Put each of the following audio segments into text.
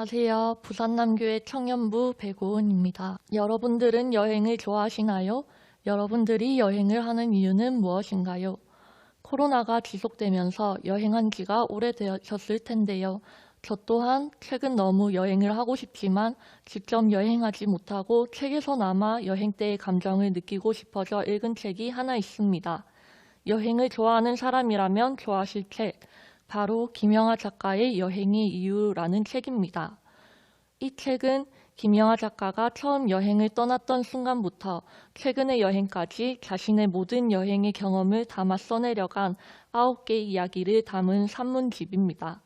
안녕하세요. 부산남교회 청년부 배고은입니다. 여러분들은 여행을 좋아하시나요? 여러분들이 여행을 하는 이유는 무엇인가요? 코로나가 지속되면서 여행한 지가 오래되셨을 텐데요. 저 또한 최근 너무 여행을 하고 싶지만 직접 여행하지 못하고 책에서나마 여행 때의 감정을 느끼고 싶어져 읽은 책이 하나 있습니다. 여행을 좋아하는 사람이라면 좋아하실 책, 바로 김영하 작가의 여행의 이유라는 책입니다. 이 책은 김영하 작가가 처음 여행을 떠났던 순간부터 최근의 여행까지 자신의 모든 여행의 경험을 담아 써내려간 9개의 이야기를 담은 산문집입니다.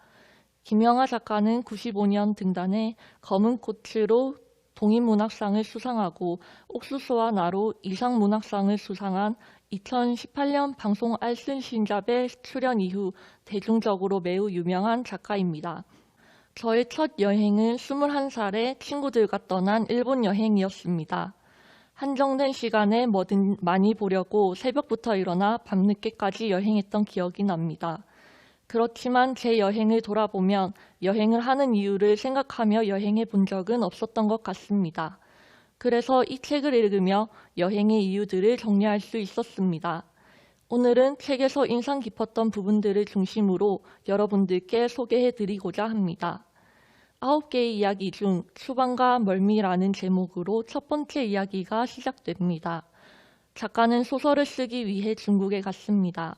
김영하 작가는 95년 등단해 검은 꽃으로 동인문학상을 수상하고 옥수수와 나로 이상문학상을 수상한 2018년 방송 알쓸신잡에 출연 이후 대중적으로 매우 유명한 작가입니다. 저의 첫 여행은 21살에 친구들과 떠난 일본 여행이었습니다. 한정된 시간에 뭐든 많이 보려고 새벽부터 일어나 밤늦게까지 여행했던 기억이 납니다. 그렇지만 제 여행을 돌아보면 여행을 하는 이유를 생각하며 여행해 본 적은 없었던 것 같습니다. 그래서 이 책을 읽으며 여행의 이유들을 정리할 수 있었습니다. 오늘은 책에서 인상 깊었던 부분들을 중심으로 여러분들께 소개해드리고자 합니다. 9개의 이야기 중 추방과 멀미라는 제목으로 첫 번째 이야기가 시작됩니다. 작가는 소설을 쓰기 위해 중국에 갔습니다.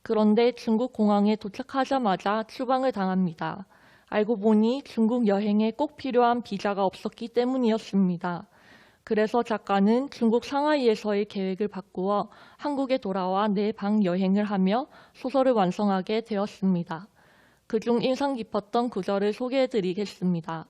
그런데 중국 공항에 도착하자마자 추방을 당합니다. 알고 보니 중국 여행에 꼭 필요한 비자가 없었기 때문이었습니다. 그래서 작가는 중국 상하이에서의 계획을 바꾸어 한국에 돌아와 내방 여행을 하며 소설을 완성하게 되었습니다. 그중 인상 깊었던 구절을 소개해드리겠습니다.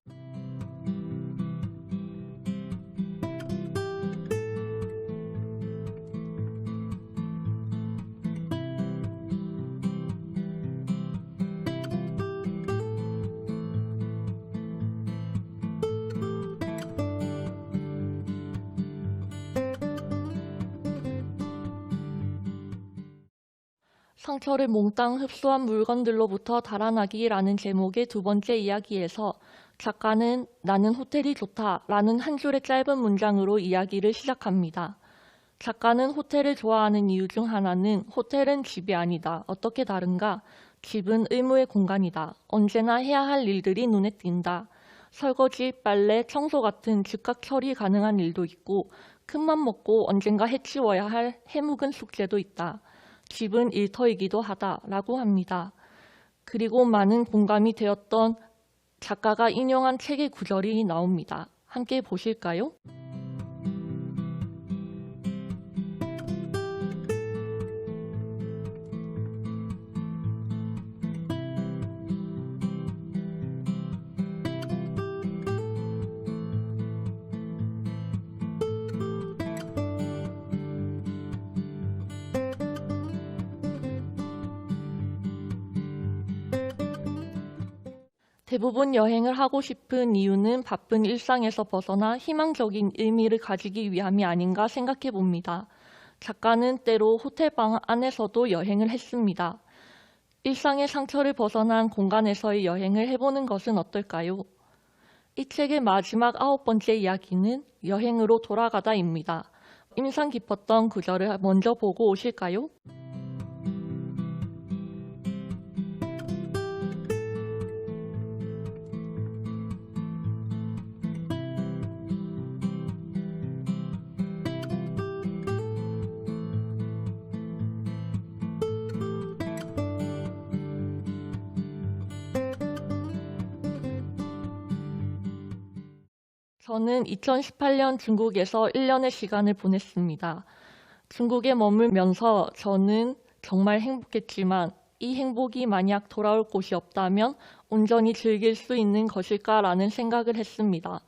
상처를 몽땅 흡수한 물건들로부터 달아나기라는 제목의 두 번째 이야기에서 작가는 나는 호텔이 좋다 라는 한 줄의 짧은 문장으로 이야기를 시작합니다. 작가는 호텔을 좋아하는 이유 중 하나는 호텔은 집이 아니다. 어떻게 다른가? 집은 의무의 공간이다. 언제나 해야 할 일들이 눈에 띈다. 설거지, 빨래, 청소 같은 즉각 처리 가능한 일도 있고 큰맘 먹고 언젠가 해치워야 할 해묵은 숙제도 있다. 집은 일터이기도 하다라고 합니다. 그리고 많은 공감이 되었던 작가가 인용한 책의 구절이 나옵니다. 함께 보실까요? 대부분 여행을 하고 싶은 이유는 바쁜 일상에서 벗어나 희망적인 의미를 가지기 위함이 아닌가 생각해 봅니다. 작가는 때로 호텔방 안에서도 여행을 했습니다. 일상의 상처를 벗어난 공간에서의 여행을 해보는 것은 어떨까요? 이 책의 마지막 9번째 이야기는 여행으로 돌아가다입니다. 인상 깊었던 구절을 먼저 보고 오실까요? 저는 2018년 중국에서 1년의 시간을 보냈습니다. 중국에 머물면서 저는 정말 행복했지만 이 행복이 만약 돌아올 곳이 없다면 온전히 즐길 수 있는 것일까라는 생각을 했습니다.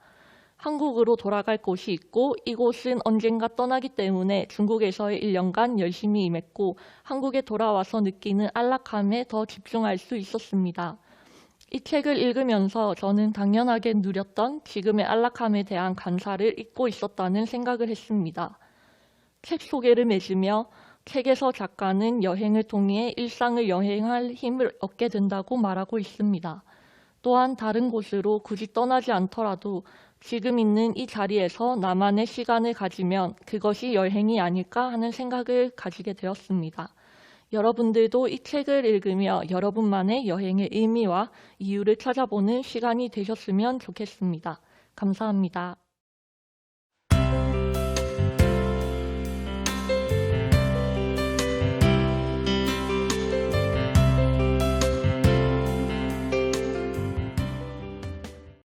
한국으로 돌아갈 곳이 있고 이곳은 언젠가 떠나기 때문에 중국에서의 1년간 열심히 임했고 한국에 돌아와서 느끼는 안락함에 더 집중할 수 있었습니다. 이 책을 읽으면서 저는 당연하게 누렸던 지금의 안락함에 대한 감사를 잊고 있었다는 생각을 했습니다. 책 소개를 맺으며 책에서 작가는 여행을 통해 일상을 여행할 힘을 얻게 된다고 말하고 있습니다. 또한 다른 곳으로 굳이 떠나지 않더라도 지금 있는 이 자리에서 나만의 시간을 가지면 그것이 여행이 아닐까 하는 생각을 가지게 되었습니다. 여러분들도 이 책을 읽으며 여러분만의 여행의 의미와 이유를 찾아보는 시간이 되셨으면 좋겠습니다. 감사합니다.